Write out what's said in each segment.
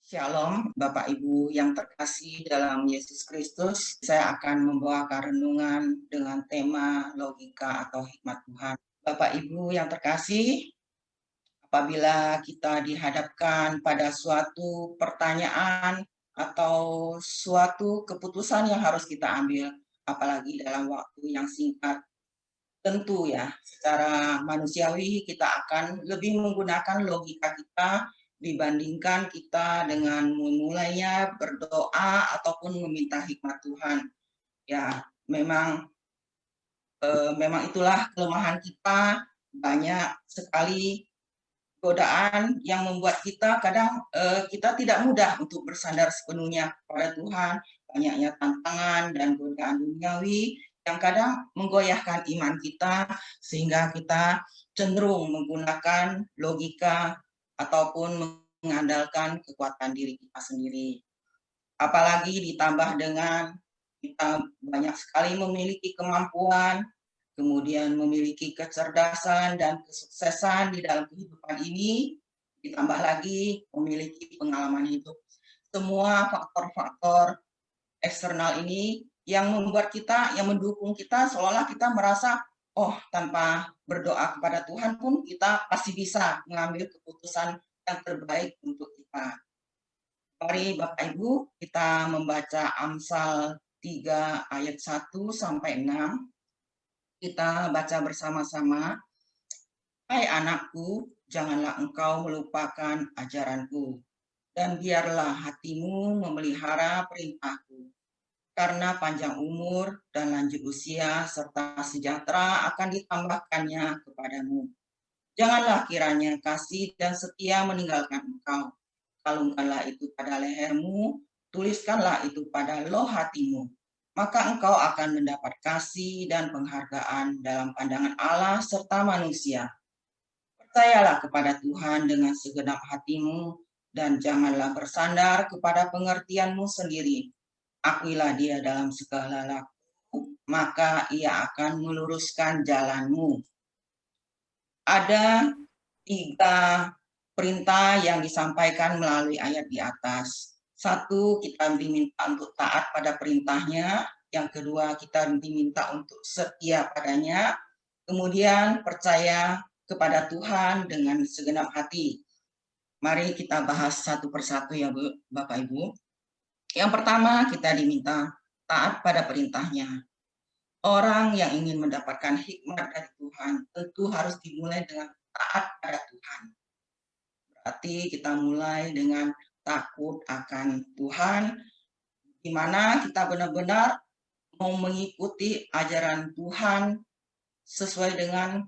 Shalom, Bapak Ibu yang terkasih dalam Yesus Kristus. Saya akan membawakan renungan dengan tema logika atau hikmat Tuhan. Bapak Ibu yang terkasih, apabila kita dihadapkan pada suatu pertanyaan atau suatu keputusan yang harus kita ambil, apalagi dalam waktu yang singkat, tentu ya, secara manusiawi kita akan lebih menggunakan logika kita dibandingkan kita dengan memulainya berdoa ataupun meminta hikmat Tuhan. Ya, memang itulah kelemahan kita. Banyak sekali godaan yang membuat kita kadang kita tidak mudah untuk bersandar sepenuhnya kepada Tuhan. Banyaknya tantangan dan godaan duniawi yang kadang menggoyahkan iman kita sehingga kita cenderung menggunakan logika ataupun mengandalkan kekuatan diri kita sendiri. Apalagi ditambah dengan kita banyak sekali memiliki kemampuan, kemudian memiliki kecerdasan dan kesuksesan di dalam kehidupan ini, ditambah lagi memiliki pengalaman hidup. Semua faktor-faktor eksternal ini yang membuat kita, yang mendukung kita seolah kita merasa, oh tanpa berdoa kepada Tuhan pun kita pasti bisa mengambil keputusan yang terbaik untuk kita. Mari Bapak Ibu kita membaca Amsal 3 ayat 1 sampai 6. Kita baca bersama-sama. Hai anakku, janganlah engkau melupakan ajaranku, dan biarlah hatimu memelihara perintahku. Karena panjang umur dan lanjut usia serta sejahtera akan ditambahkannya kepadamu. Janganlah kiranya kasih dan setia meninggalkan engkau. Kalungkanlah itu pada lehermu, tuliskanlah itu pada loh hatimu. Maka engkau akan mendapat kasih dan penghargaan dalam pandangan Allah serta manusia. Percayalah kepada Tuhan dengan segenap hatimu dan janganlah bersandar kepada pengertianmu sendiri. Akuilah dia dalam segala laku, maka ia akan meluruskan jalanmu. Ada 3 perintah yang disampaikan melalui ayat di atas. 1, kita diminta untuk taat pada perintahnya. Yang kedua, kita diminta untuk setia padanya. Kemudian percaya kepada Tuhan dengan segenap hati. Mari kita bahas satu persatu ya Bapak Ibu. Yang pertama, kita diminta taat pada perintahnya. Orang yang ingin mendapatkan hikmat dari Tuhan tentu harus dimulai dengan taat pada Tuhan. Berarti kita mulai dengan takut akan Tuhan, di mana kita benar-benar mau mengikuti ajaran Tuhan sesuai dengan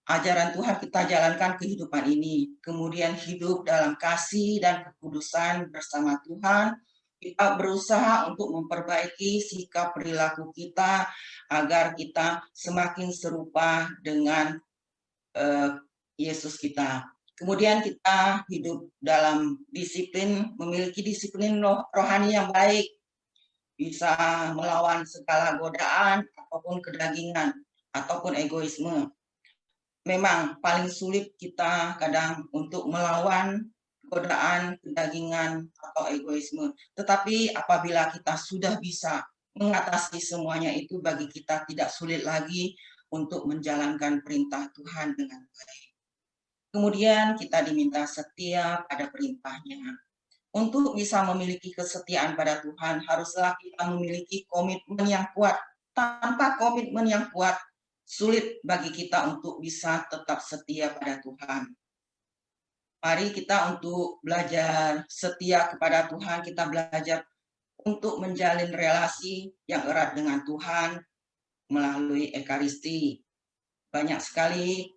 ajaran Tuhan kita jalankan kehidupan ini. Kemudian hidup dalam kasih dan kekudusan bersama Tuhan. Kita berusaha untuk memperbaiki sikap perilaku kita agar kita semakin serupa dengan Yesus kita. Kemudian kita hidup dalam disiplin, memiliki disiplin rohani yang baik, bisa melawan segala godaan ataupun kedagingan ataupun egoisme. Memang paling sulit kita kadang untuk melawan godaan, kedagingan, atau egoisme. Tetapi apabila kita sudah bisa mengatasi semuanya itu, bagi kita tidak sulit lagi untuk menjalankan perintah Tuhan dengan baik. Kemudian kita diminta setia pada perintahnya. Untuk bisa memiliki kesetiaan pada Tuhan, haruslah kita memiliki komitmen yang kuat. Tanpa komitmen yang kuat, sulit bagi kita untuk bisa tetap setia pada Tuhan. Mari kita untuk belajar setia kepada Tuhan, kita belajar untuk menjalin relasi yang erat dengan Tuhan melalui Ekaristi. Banyak sekali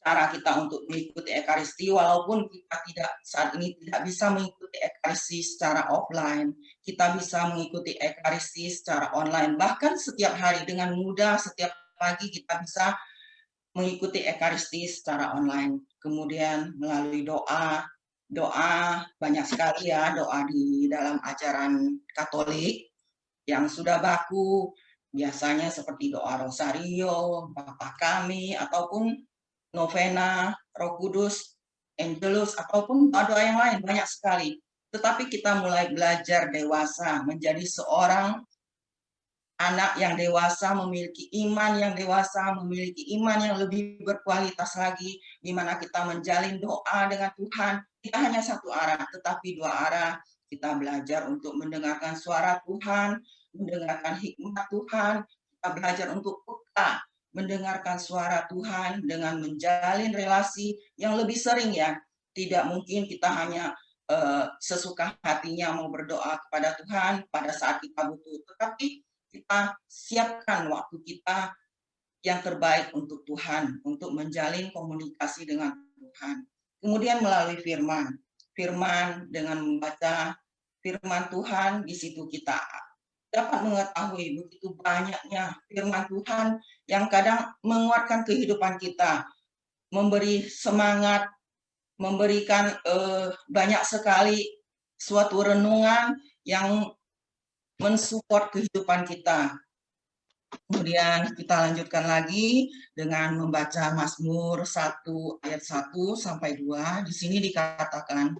cara kita untuk mengikuti Ekaristi, walaupun kita saat ini tidak bisa mengikuti Ekaristi secara offline, kita bisa mengikuti Ekaristi secara online. Bahkan setiap hari dengan mudah, setiap pagi kita bisa mengikuti Ekaristi secara online. Kemudian melalui doa banyak sekali ya, doa di dalam ajaran Katolik yang sudah baku, biasanya seperti doa Rosario, Bapa Kami, ataupun novena Roh Kudus. Angelus, ataupun doa-doa yang lain, banyak sekali. Tetapi kita mulai belajar dewasa, menjadi seorang anak yang dewasa, memiliki iman yang dewasa, memiliki iman yang lebih berkualitas lagi, di mana kita menjalin doa dengan Tuhan, tidak hanya satu arah, tetapi dua arah. Kita belajar untuk mendengarkan suara Tuhan, mendengarkan hikmat Tuhan, kita belajar untuk peka, mendengarkan suara Tuhan dengan menjalin relasi yang lebih sering ya. Tidak mungkin kita hanya sesuka hatinya mau berdoa kepada Tuhan pada saat kita butuh, tetapi kita siapkan waktu kita yang terbaik untuk Tuhan, untuk menjalin komunikasi dengan Tuhan. Kemudian melalui firman. Firman dengan membaca firman Tuhan, di situ kita dapat mengetahui begitu banyaknya firman Tuhan yang kadang menguatkan kehidupan kita, memberi semangat, memberikan banyak sekali suatu renungan yang mensupport kehidupan kita. Kemudian kita lanjutkan lagi dengan membaca Mazmur 1 ayat 1 sampai 2. Di sini dikatakan,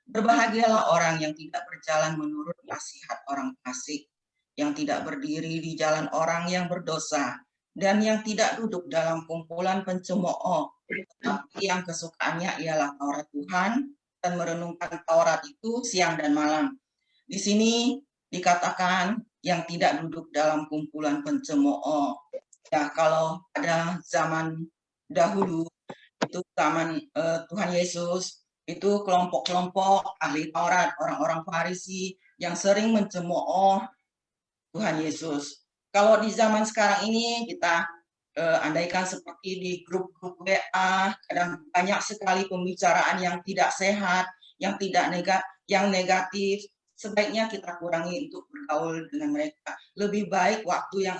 berbahagialah orang yang tidak berjalan menurut nasihat orang fasik, yang tidak berdiri di jalan orang yang berdosa, dan yang tidak duduk dalam kumpulan pencemooh, tetapi yang kesukaannya ialah Taurat Tuhan, dan merenungkan Taurat itu siang dan malam. Di sini dikatakan yang tidak duduk dalam kumpulan pencemooh. Ya, kalau pada zaman dahulu, itu zaman Tuhan Yesus, itu kelompok-kelompok ahli Taurat, orang-orang Farisi yang sering mencemooh Tuhan Yesus. Kalau di zaman sekarang ini kita andaikan seperti di grup-grup WA, kadang banyak sekali pembicaraan yang tidak sehat, yang negatif, sebaiknya kita kurangi untuk bergaul dengan mereka. Lebih baik waktu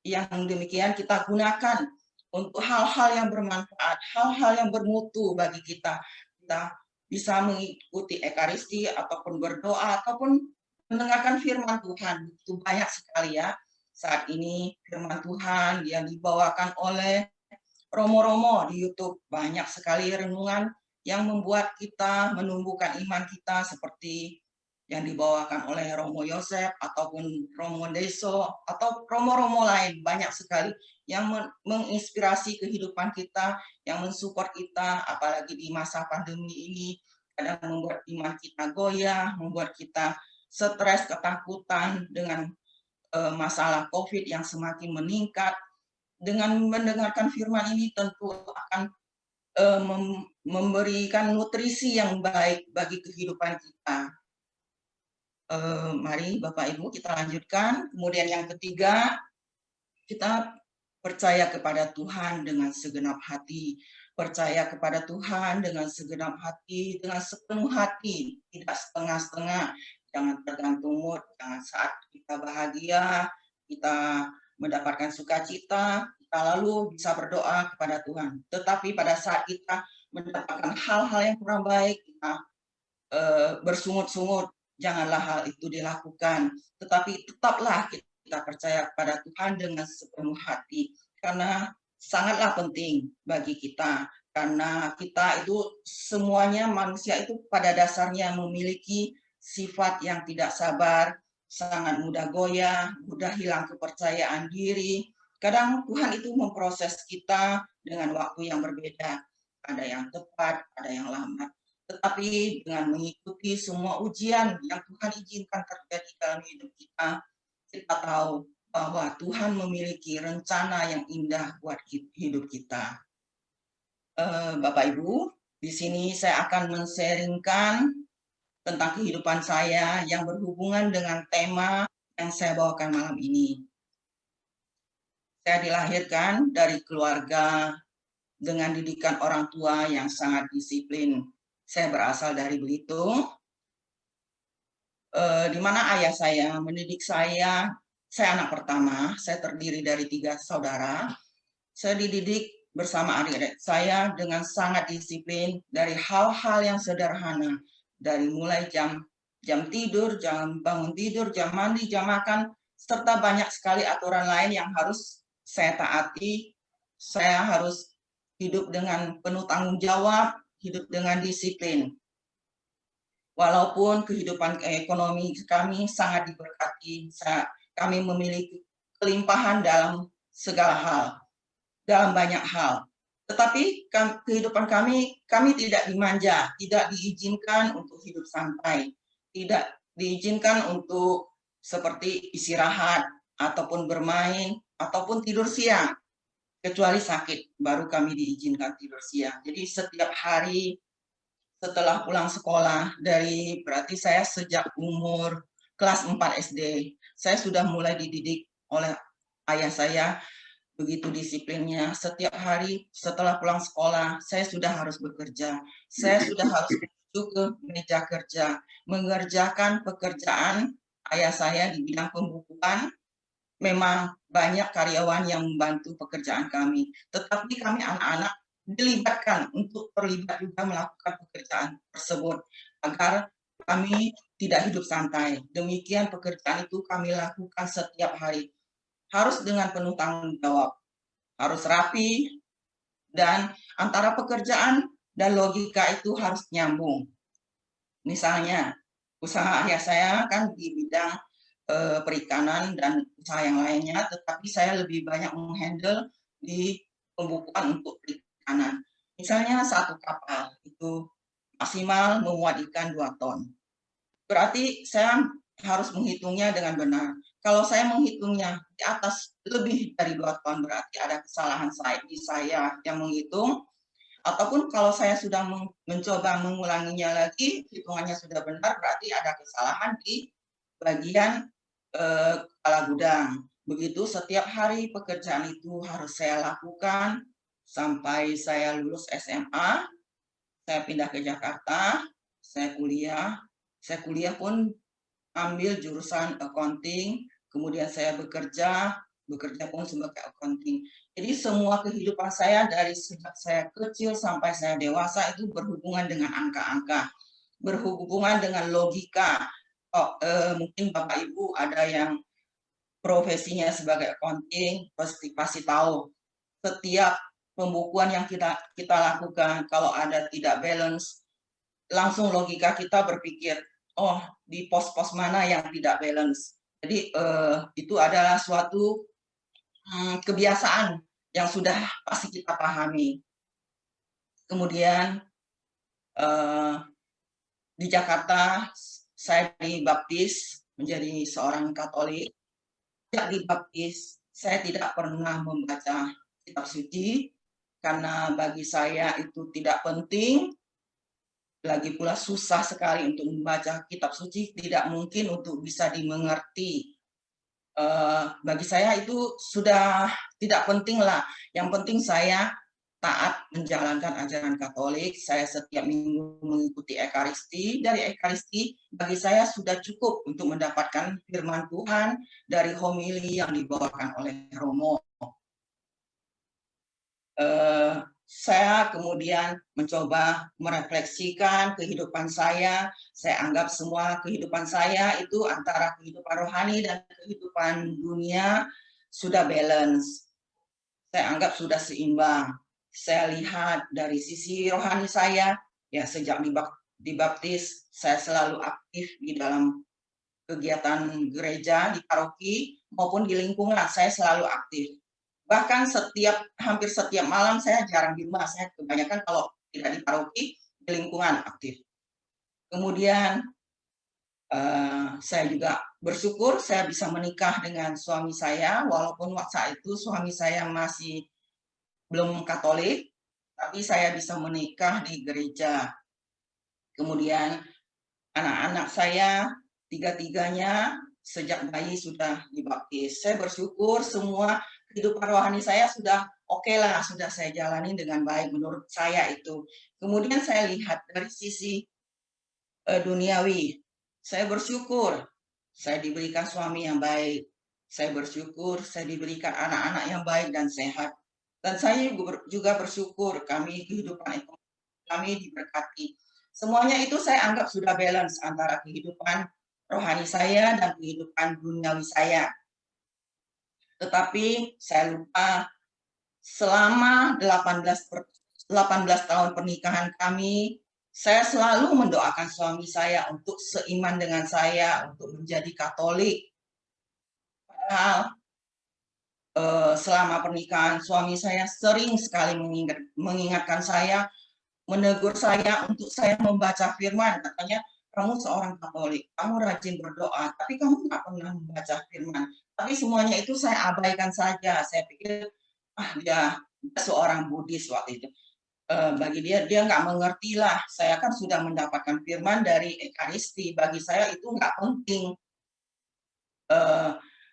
yang demikian kita gunakan untuk hal-hal yang bermanfaat, hal-hal yang bermutu bagi kita. Kita bisa mengikuti ekaristi ataupun berdoa ataupun mendengarkan firman Tuhan. Itu banyak sekali ya. Saat ini firman Tuhan yang dibawakan oleh Romo-Romo di YouTube. Banyak sekali renungan yang membuat kita menumbuhkan iman kita seperti yang dibawakan oleh Romo Yosef ataupun Romo Deso atau Romo-Romo lain. Banyak sekali yang menginspirasi kehidupan kita, yang mensupport kita, apalagi di masa pandemi ini, kadang membuat iman kita goyah, membuat kita stres, ketakutan dengan masalah COVID yang semakin meningkat. Dengan mendengarkan firman ini tentu akan memberikan nutrisi yang baik bagi kehidupan kita. Mari Bapak Ibu kita lanjutkan. Kemudian yang ketiga, kita percaya kepada Tuhan dengan segenap hati. Percaya kepada Tuhan dengan segenap hati, dengan sepenuh hati, tidak setengah-setengah. Jangan tergantung mood, jangan saat kita bahagia, kita mendapatkan sukacita, kita lalu bisa berdoa kepada Tuhan. Tetapi pada saat kita mendapatkan hal-hal yang kurang baik, kita bersungut-sungut, janganlah hal itu dilakukan. Tetapi tetaplah kita percaya kepada Tuhan dengan sepenuh hati, karena sangatlah penting bagi kita. Karena kita itu semuanya manusia itu pada dasarnya memiliki sifat yang tidak sabar, sangat mudah goyah, mudah hilang kepercayaan diri. Kadang Tuhan itu memproses kita dengan waktu yang berbeda. Ada yang tepat, ada yang lambat. Tetapi dengan mengikuti semua ujian yang Tuhan izinkan terjadi dalam hidup kita, kita tahu bahwa Tuhan memiliki rencana yang indah buat hidup kita. Bapak Ibu, di sini saya akan men-sharingkan tentang kehidupan saya yang berhubungan dengan tema yang saya bawakan malam ini. Saya dilahirkan dari keluarga dengan didikan orang tua yang sangat disiplin. Saya berasal dari Belitung, di mana ayah saya mendidik saya anak pertama, saya terdiri dari 3 saudara. Saya dididik bersama adik-adik saya dengan sangat disiplin dari hal-hal yang sederhana, dari mulai jam tidur, jam bangun tidur, jam mandi, jam makan, serta banyak sekali aturan lain yang harus saya taati. Saya harus hidup dengan penuh tanggung jawab, hidup dengan disiplin. Walaupun kehidupan ekonomi kami sangat diberkati, kami memiliki kelimpahan dalam segala hal, dalam banyak hal. Tetapi kehidupan kami tidak dimanja, tidak diizinkan untuk hidup santai, tidak diizinkan untuk seperti istirahat, ataupun bermain, ataupun tidur siang. Kecuali sakit, baru kami diizinkan tidur siang. Jadi setiap hari setelah pulang sekolah, berarti saya sejak umur kelas 4 SD, saya sudah mulai dididik oleh ayah saya begitu disiplinnya. Setiap hari setelah pulang sekolah, saya sudah harus bekerja. Saya sudah harus masuk ke meja kerja, mengerjakan pekerjaan ayah saya di bidang pembukuan. Memang banyak karyawan yang membantu pekerjaan kami, tetapi kami anak-anak dilibatkan untuk terlibat juga melakukan pekerjaan tersebut agar kami tidak hidup santai. Demikian pekerjaan itu kami lakukan setiap hari, harus dengan penuh tanggung jawab, harus rapi, dan antara pekerjaan dan logika itu harus nyambung. Misalnya, usaha ayah saya kan di bidang perikanan dan usaha yang lainnya, tetapi saya lebih banyak menghandle di pembukuan untuk perikanan. Misalnya satu kapal itu maksimal memuat ikan 2 ton. Berarti saya harus menghitungnya dengan benar. Kalau saya menghitungnya di atas lebih dari 2 ton, berarti ada kesalahan saya yang menghitung, ataupun kalau saya sudah mencoba mengulanginya lagi, hitungannya sudah benar, berarti ada kesalahan di bagian kepala gudang. Begitu setiap hari pekerjaan itu harus saya lakukan sampai saya lulus SMA, saya pindah ke Jakarta, saya kuliah. Saya kuliah pun ambil jurusan accounting, kemudian saya bekerja pun sebagai accounting. Jadi semua kehidupan saya dari sejak saya kecil sampai saya dewasa itu berhubungan dengan angka-angka, berhubungan dengan logika. Mungkin Bapak Ibu ada yang profesinya sebagai accounting pasti tahu setiap pembukuan yang kita lakukan kalau ada tidak balance, langsung logika kita berpikir, oh di pos-pos mana yang tidak balance. Jadi itu adalah suatu kebiasaan yang sudah pasti kita pahami. Kemudian di Jakarta saya dibaptis menjadi seorang Katolik. Sejak dibaptis, saya tidak pernah membaca kitab suci karena bagi saya itu tidak penting. Lagi pula susah sekali untuk membaca kitab suci, tidak mungkin untuk bisa dimengerti. Bagi saya itu sudah tidak penting lah. Yang penting saya taat menjalankan ajaran Katolik. Saya setiap minggu mengikuti Ekaristi. Dari Ekaristi bagi saya sudah cukup untuk mendapatkan firman Tuhan dari homili yang dibawakan oleh Romo. Saya kemudian mencoba merefleksikan kehidupan saya. Saya anggap semua kehidupan saya itu antara kehidupan rohani dan kehidupan dunia sudah balance. Saya anggap sudah seimbang. Saya lihat dari sisi rohani saya, ya sejak dibaptis, saya selalu aktif di dalam kegiatan gereja, di paroki, maupun di lingkungan, saya selalu aktif. Bahkan hampir setiap malam saya jarang di rumah, saya kebanyakan kalau tidak di paroki, di lingkungan aktif. Kemudian saya juga bersyukur saya bisa menikah dengan suami saya, walaupun waktu itu suami saya masih belum Katolik, tapi saya bisa menikah di gereja. Kemudian anak-anak saya tiga-tiganya sejak bayi sudah dibaptis. Saya bersyukur semua kehidupan rohani saya sudah oke lah, sudah saya jalani dengan baik menurut saya itu. Kemudian saya lihat dari sisi duniawi, saya bersyukur saya diberikan suami yang baik. Saya bersyukur saya diberikan anak-anak yang baik dan sehat. Dan saya juga bersyukur kehidupan kami diberkati. Semuanya itu saya anggap sudah balance antara kehidupan rohani saya dan kehidupan duniawi saya. Tetapi saya lupa selama 18 18 tahun pernikahan kami, saya selalu mendoakan suami saya untuk seiman dengan saya, untuk menjadi Katolik. Padahal selama pernikahan suami saya sering sekali mengingatkan saya, menegur saya untuk saya membaca firman. Katanya, kamu seorang Katolik, kamu rajin berdoa, tapi kamu nggak pernah membaca firman. Tapi semuanya itu saya abaikan saja. Saya pikir, dia seorang Buddhis waktu itu. Bagi dia nggak mengerti lah. Saya kan sudah mendapatkan firman dari Ekaristi. Bagi saya itu nggak penting.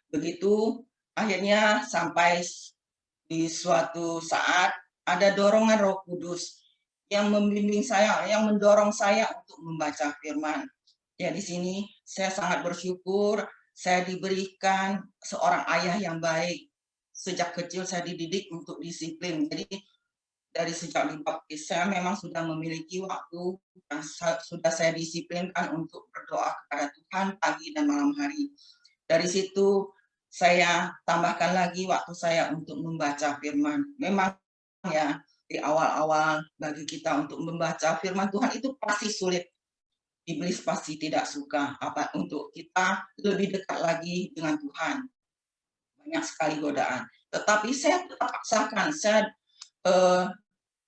Begitu akhirnya sampai di suatu saat ada dorongan Roh Kudus yang membimbing saya, yang mendorong saya untuk membaca firman. Ya, di sini saya sangat bersyukur saya diberikan seorang ayah yang baik. Sejak kecil saya dididik untuk disiplin. Jadi dari sejak dibaptis saya memang sudah memiliki waktu yang sudah saya disiplinkan untuk berdoa kepada Tuhan pagi dan malam hari. Dari situ saya tambahkan lagi waktu saya untuk membaca firman. Memang ya di awal-awal bagi kita untuk membaca firman Tuhan itu pasti sulit. Iblis pasti tidak suka apa untuk kita lebih dekat lagi dengan Tuhan. Banyak sekali godaan. Tetapi saya tetap paksakan, saya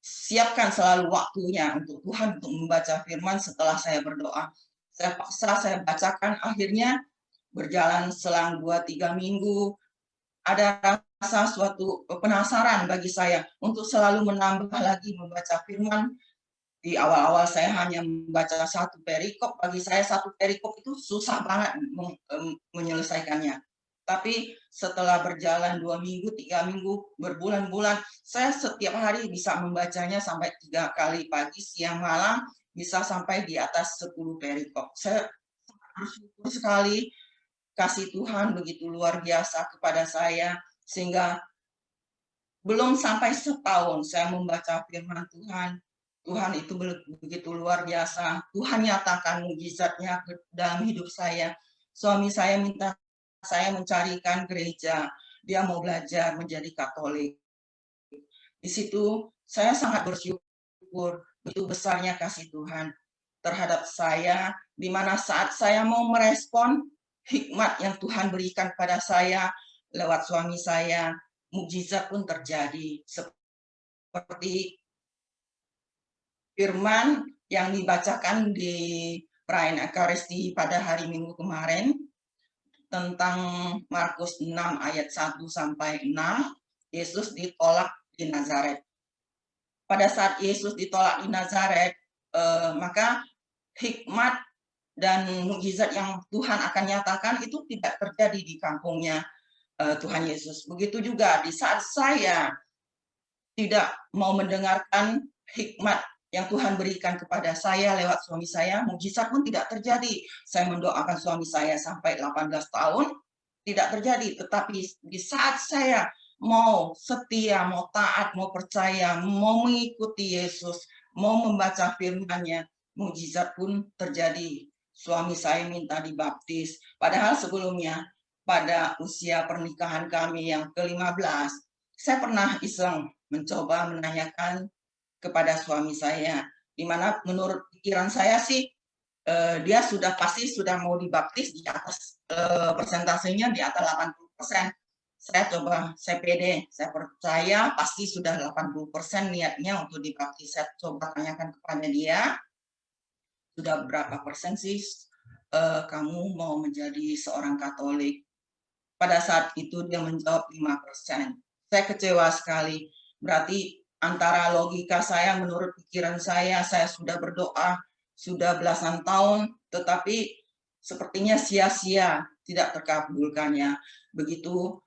siapkan selalu waktunya untuk Tuhan untuk membaca firman setelah saya berdoa. Saya paksa, saya bacakan, akhirnya berjalan selang 2-3 minggu, ada rasa suatu penasaran bagi saya untuk selalu menambah lagi membaca firman. Di awal-awal saya hanya membaca satu perikop, bagi saya satu perikop itu susah banget menyelesaikannya. Tapi setelah berjalan 2 minggu, 3 minggu, berbulan-bulan, saya setiap hari bisa membacanya sampai 3 kali pagi, siang, malam, bisa sampai di atas 10 perikop. Saya bersyukur sekali kasih Tuhan begitu luar biasa kepada saya, sehingga belum sampai setahun saya membaca firman Tuhan. Tuhan itu begitu luar biasa. Tuhan nyatakan mujizatnya dalam hidup saya. Suami saya minta saya mencarikan gereja. Dia mau belajar menjadi Katolik. Di situ saya sangat bersyukur begitu besarnya kasih Tuhan terhadap saya, di mana saat saya mau merespon hikmat yang Tuhan berikan pada saya lewat suami saya, mukjizat pun terjadi. Seperti firman yang dibacakan di perayaan Ekaristi pada hari Minggu kemarin tentang Markus 6 ayat 1 sampai 6, Yesus ditolak di Nazaret. Pada saat Yesus ditolak di Nazaret, maka hikmat dan mukjizat yang Tuhan akan nyatakan itu tidak terjadi di kampungnya Tuhan Yesus. Begitu juga di saat saya tidak mau mendengarkan hikmat yang Tuhan berikan kepada saya lewat suami saya, mukjizat pun tidak terjadi. Saya mendoakan suami saya sampai 18 tahun, tidak terjadi. Tetapi di saat saya mau setia, mau taat, mau percaya, mau mengikuti Yesus, mau membaca firman-Nya, mukjizat pun terjadi. Suami saya minta dibaptis. Padahal sebelumnya, pada usia pernikahan kami yang ke-15, saya pernah iseng mencoba menanyakan kepada suami saya, di mana menurut pikiran saya sih dia sudah pasti sudah mau dibaptis di atas persentasenya di atas 80%. Saya coba, saya pede, saya percaya pasti sudah 80% niatnya untuk dibaptis. Saya coba tanyakan kepada dia, sudah berapa persen sih kamu mau menjadi seorang Katolik? Pada saat itu dia menjawab 5%. Saya kecewa sekali. Berarti antara logika saya, menurut pikiran saya sudah berdoa, sudah belasan tahun, tetapi sepertinya sia-sia, tidak terkabulkannya. Begitulah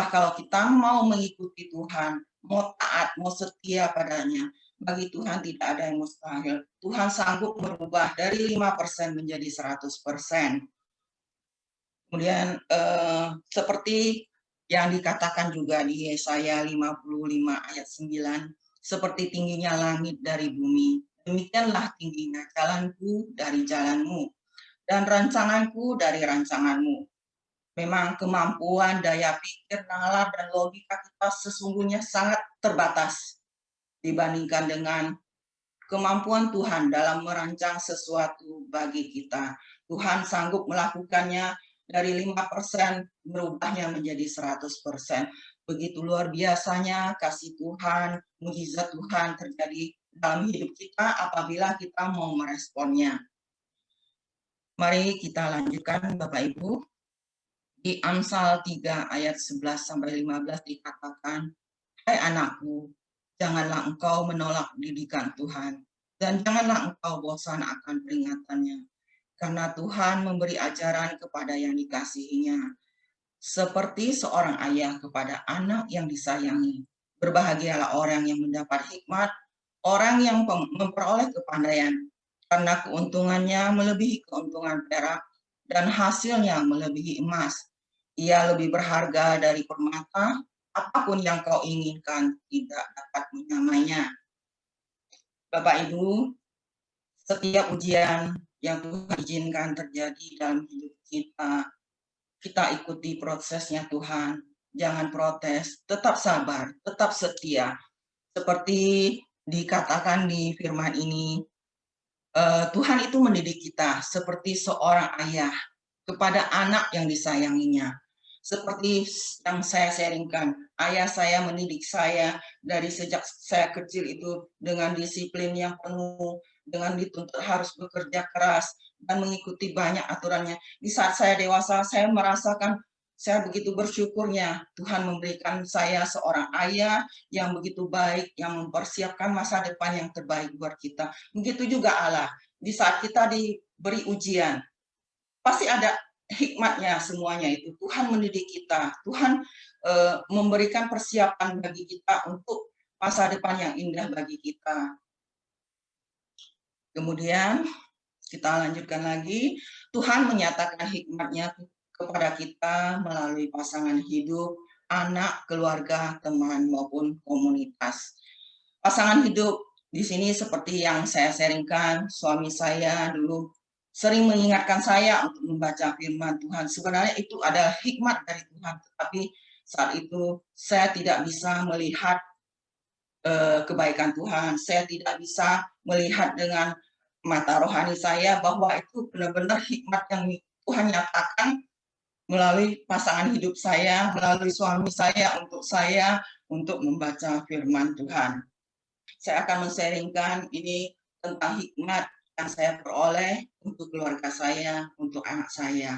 kalau kita mau mengikuti Tuhan, mau taat, mau setia padanya, bagi Tuhan tidak ada yang mustahil. Tuhan sanggup merubah dari 5% menjadi 100%. Kemudian seperti yang dikatakan juga di Yesaya 55 ayat 9, seperti tingginya langit dari bumi, demikianlah tingginya jalanku dari jalanmu, dan rancanganku dari rancanganmu. Memang kemampuan, daya pikir, nalar, dan logika kita sesungguhnya sangat terbatas. dibandingkan dengan kemampuan Tuhan dalam merancang sesuatu bagi kita. Tuhan sanggup melakukannya dari 5% merubahnya menjadi 100%. Begitu luar biasanya kasih Tuhan, mukjizat Tuhan terjadi dalam hidup kita apabila kita mau meresponnya. Mari kita lanjutkan Bapak Ibu. Di Amsal 3 ayat 11-15 dikatakan, "Hai anakku, janganlah engkau menolak didikan Tuhan, dan janganlah engkau bosan akan peringatannya, karena Tuhan memberi ajaran kepada yang dikasihinya, seperti seorang ayah kepada anak yang disayangi. Berbahagialah orang yang mendapat hikmat, orang yang memperoleh kepandaian, karena keuntungannya melebihi keuntungan perak, dan hasilnya melebihi emas. Ia lebih berharga dari permata, apapun yang kau inginkan tidak dapat menyamainya." Bapak Ibu, setiap ujian yang Tuhan izinkan terjadi dalam hidup kita, kita ikuti prosesnya Tuhan. Jangan protes, tetap sabar, tetap setia. Seperti dikatakan di firman ini, Tuhan itu mendidik kita seperti seorang ayah kepada anak yang disayanginya. Seperti yang saya sharingkan, ayah saya mendidik saya dari sejak saya kecil itu dengan disiplin yang penuh, dengan dituntut harus bekerja keras dan mengikuti banyak aturannya. Di saat saya dewasa, saya merasakan saya begitu bersyukurnya Tuhan memberikan saya seorang ayah yang begitu baik, yang mempersiapkan masa depan yang terbaik buat kita. Begitu juga Allah, di saat kita diberi ujian, pasti ada hikmatnya semuanya itu. Tuhan mendidik kita, Tuhan memberikan persiapan bagi kita untuk masa depan yang indah bagi kita. Kemudian kita lanjutkan lagi, Tuhan menyatakan hikmatnya kepada kita melalui pasangan hidup, anak, keluarga, teman, maupun komunitas. Pasangan hidup di sini seperti yang saya sharingkan, suami saya dulu sering mengingatkan saya untuk membaca firman Tuhan. Sebenarnya itu adalah hikmat dari Tuhan, tetapi saat itu saya tidak bisa melihat kebaikan Tuhan. Saya tidak bisa melihat dengan mata rohani saya bahwa itu benar-benar hikmat yang Tuhan nyatakan melalui pasangan hidup saya, melalui suami saya untuk membaca firman Tuhan. Saya akan men-sharingkan ini tentang hikmat yang saya peroleh untuk keluarga saya, untuk anak saya.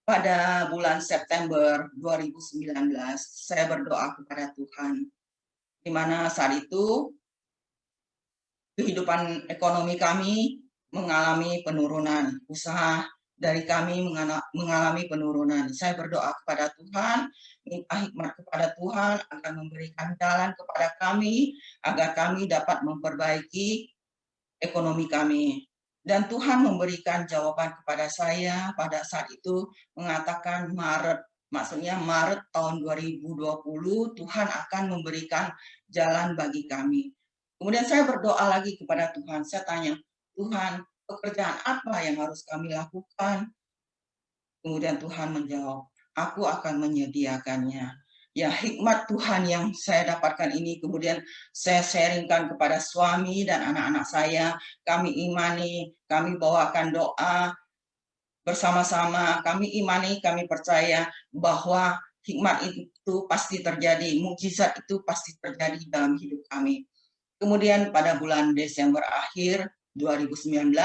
Pada bulan September 2019, saya berdoa kepada Tuhan, di mana saat itu kehidupan ekonomi kami mengalami penurunan, usaha dari kami mengalami penurunan. Saya berdoa kepada Tuhan, minta hikmat kepada Tuhan agar memberikan jalan kepada kami, agar kami dapat memperbaiki ekonomi kami. Dan Tuhan memberikan jawaban kepada saya pada saat itu mengatakan maksudnya Maret tahun 2020 Tuhan akan memberikan jalan bagi kami. Kemudian saya berdoa lagi kepada Tuhan, saya tanya, Tuhan, pekerjaan apa yang harus kami lakukan? Kemudian Tuhan menjawab, aku akan menyediakannya. Ya, hikmat Tuhan yang saya dapatkan ini kemudian saya sharingkan kepada suami dan anak-anak saya. Kami imani, kami bawakan doa bersama-sama. Kami imani, kami percaya bahwa hikmat itu pasti terjadi, mukjizat itu pasti terjadi dalam hidup kami. Kemudian pada bulan Desember akhir 2019,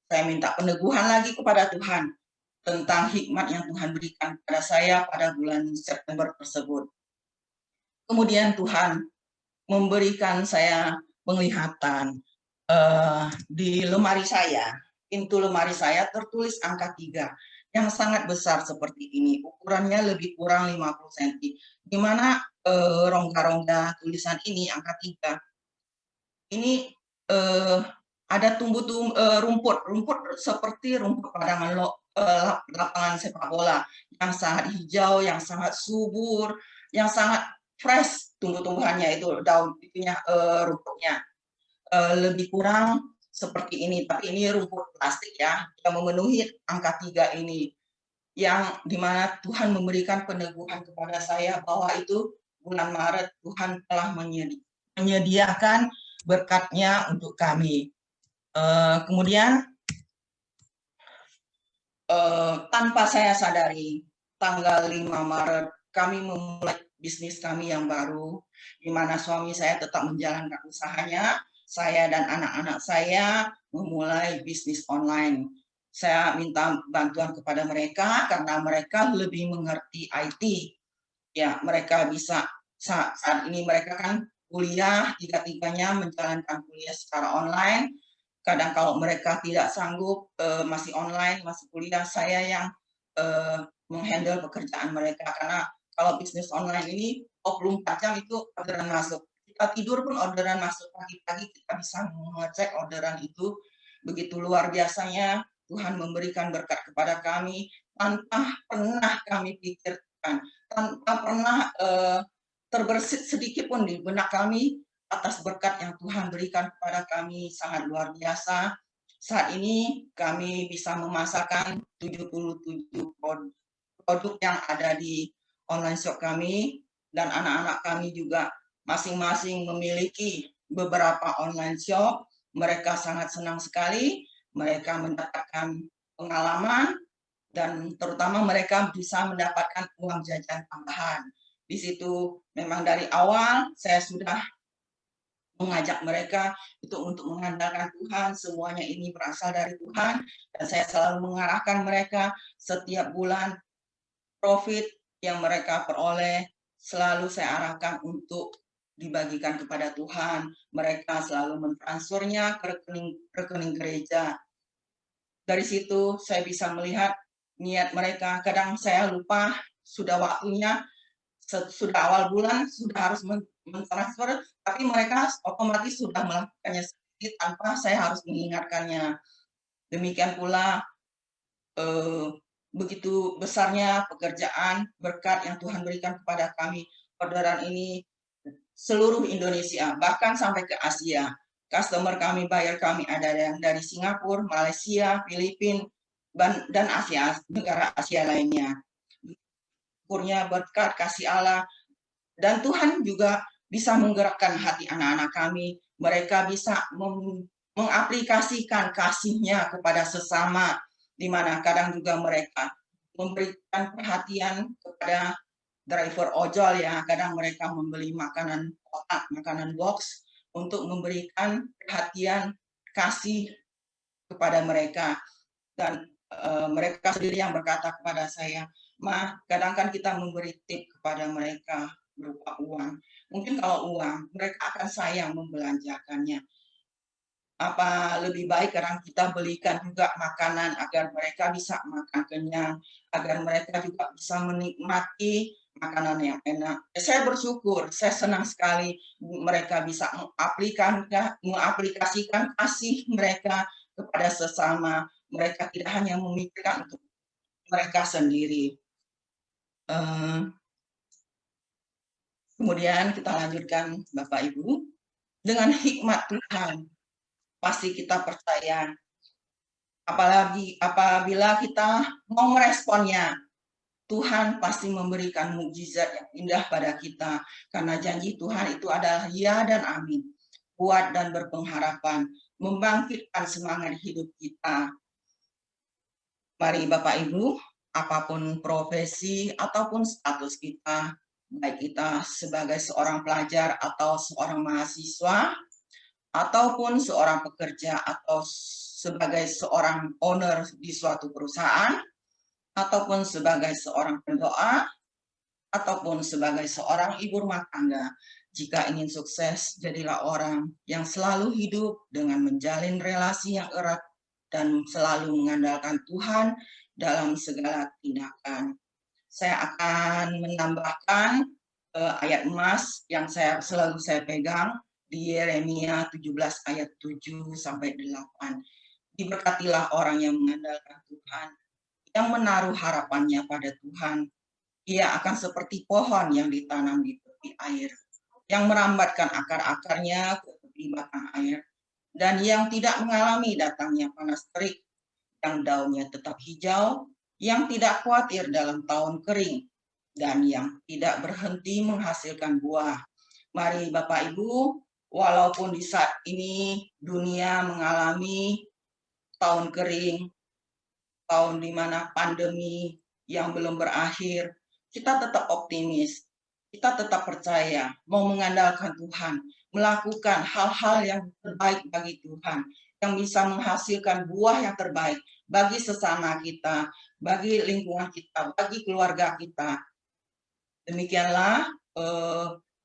saya minta peneguhan lagi kepada Tuhan tentang hikmat yang Tuhan berikan kepada saya pada bulan September tersebut. Kemudian Tuhan memberikan saya penglihatan di lemari saya, pintu lemari saya tertulis angka 3 yang sangat besar seperti ini, ukurannya lebih kurang 50 cm, di mana rongga-rongga tulisan ini angka 3 ini ada rumput seperti rumput padangan lapangan sepak bola yang sangat hijau, yang sangat subur, yang sangat fresh tumbuh-tumbuhannya itu daun itunya rumputnya lebih kurang seperti ini, tapi ini rumput plastik ya yang memenuhi angka 3 ini, yang dimana Tuhan memberikan peneguhan kepada saya bahwa itu bulan Maret Tuhan telah menyediakan berkatnya untuk kami. Kemudian tanpa saya sadari, tanggal 5 Maret kami memulai bisnis kami yang baru, di mana suami saya tetap menjalankan usahanya, saya dan anak-anak saya memulai bisnis online. Saya minta bantuan kepada mereka karena mereka lebih mengerti IT. Ya, mereka bisa saat ini mereka kan kuliah, tiga-tiganya menjalankan kuliah secara online. Kadang kalau mereka tidak sanggup masih online, masih kuliah, saya yang menghandle pekerjaan mereka karena kalau bisnis online ini 24 jam itu orderan masuk. Kita tidur pun orderan masuk, pagi-pagi kita bisa mengecek orderan itu. Begitu luar biasanya Tuhan memberikan berkat kepada kami tanpa pernah kami pikirkan, tanpa pernah terbersit sedikit pun di benak kami atas berkat yang Tuhan berikan kepada kami sangat luar biasa. Saat ini kami bisa memasarkan 77 produk yang ada di online shop kami, dan anak-anak kami juga masing-masing memiliki beberapa online shop. Mereka sangat senang sekali, mereka mendapatkan pengalaman, dan terutama mereka bisa mendapatkan uang jajan tambahan. Di situ memang dari awal saya sudah mengajak mereka itu untuk mengandalkan Tuhan, semuanya ini berasal dari Tuhan, dan saya selalu mengarahkan mereka setiap bulan profit yang mereka peroleh selalu saya arahkan untuk dibagikan kepada Tuhan. Mereka selalu mentransfernya ke rekening gereja. Dari situ saya bisa melihat niat mereka. Kadang saya lupa sudah waktunya, sudah awal bulan sudah harus mentransfer, tapi mereka otomatis sudah melakukannya sendiri tanpa saya harus mengingatkannya. Demikian pula begitu besarnya pekerjaan berkat yang Tuhan berikan kepada kami. Orderan ini seluruh Indonesia, bahkan sampai ke Asia. Customer kami, buyer kami ada yang dari Singapura, Malaysia, Filipina, dan Asia, negara Asia lainnya. Syukurnya berkat kasih Allah, dan Tuhan juga bisa menggerakkan hati anak-anak kami. Mereka bisa mengaplikasikan kasihnya kepada sesama, di mana kadang juga mereka memberikan perhatian kepada driver ojol ya, kadang mereka membeli makanan kotak, makanan box untuk memberikan perhatian kasih kepada mereka. Dan mereka sendiri yang berkata kepada saya, "Ma, kadang kan kita memberi tip kepada mereka berupa uang. Mungkin kalau uang, mereka akan sayang membelanjakannya. Apa lebih baik kadang kita belikan juga makanan agar mereka bisa makan kenyang, agar mereka juga bisa menikmati makanan yang enak." Saya bersyukur, saya senang sekali mereka bisa mengaplikasikan kasih mereka kepada sesama. Mereka tidak hanya memikirkan untuk mereka sendiri. Kemudian kita lanjutkan Bapak Ibu, dengan hikmat Tuhan pasti kita percaya, apalagi apabila kita mau meresponnya, Tuhan pasti memberikan mukjizat yang indah pada kita, karena janji Tuhan itu adalah ya dan amin, kuat dan berpengharapan, membangkitkan semangat hidup kita. Mari Bapak Ibu, apapun profesi ataupun status kita, baik kita sebagai seorang pelajar atau seorang mahasiswa, ataupun seorang pekerja atau sebagai seorang owner di suatu perusahaan, ataupun sebagai seorang pendoa, ataupun sebagai seorang ibu rumah tangga. Jika ingin sukses, jadilah orang yang selalu hidup dengan menjalin relasi yang erat dan selalu mengandalkan Tuhan dalam segala tindakan. Saya akan menambahkan ayat emas yang selalu saya pegang di Yeremia 17 ayat 7 sampai 8. Diberkatilah orang yang mengandalkan Tuhan, yang menaruh harapannya pada Tuhan. Ia akan seperti pohon yang ditanam di tepi air, yang merambatkan akar-akarnya ke tepi batang air, dan yang tidak mengalami datangnya panas terik, yang daunnya tetap hijau, yang tidak khawatir dalam tahun kering, dan yang tidak berhenti menghasilkan buah. Mari Bapak Ibu, walaupun di saat ini dunia mengalami tahun kering, tahun di mana pandemi yang belum berakhir, kita tetap optimis, kita tetap percaya, mau mengandalkan Tuhan, melakukan hal-hal yang terbaik bagi Tuhan, yang bisa menghasilkan buah yang terbaik bagi sesama kita, bagi lingkungan kita, bagi keluarga kita. Demikianlah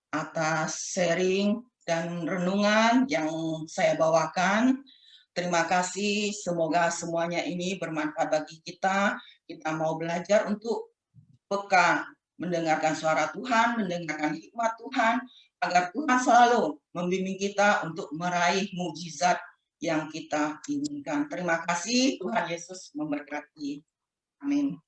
atas sharing dan renungan yang saya bawakan. Terima kasih, semoga semuanya ini bermanfaat bagi kita. Kita mau belajar untuk peka mendengarkan suara Tuhan, mendengarkan hikmat Tuhan, agar Tuhan selalu membimbing kita untuk meraih mukjizat yang kita inginkan. Terima kasih, Tuhan Yesus memberkati. Amin.